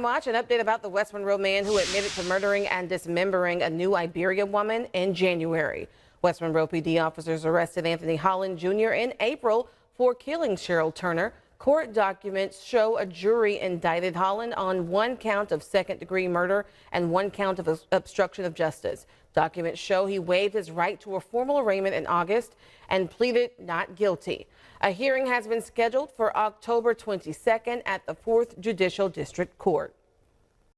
Watch an update about the West Monroe man who admitted to murdering and dismembering a New Iberia woman in January. West Monroe PD officers arrested Anthony Holland Jr. in April for killing Cheryl Turner. Court documents show a jury indicted Holland on 1 count of second-degree murder and 1 count of obstruction of justice. Documents show he waived his right to a formal arraignment in August and pleaded not guilty. A hearing has been scheduled for October 22nd at the 4th Judicial District Court.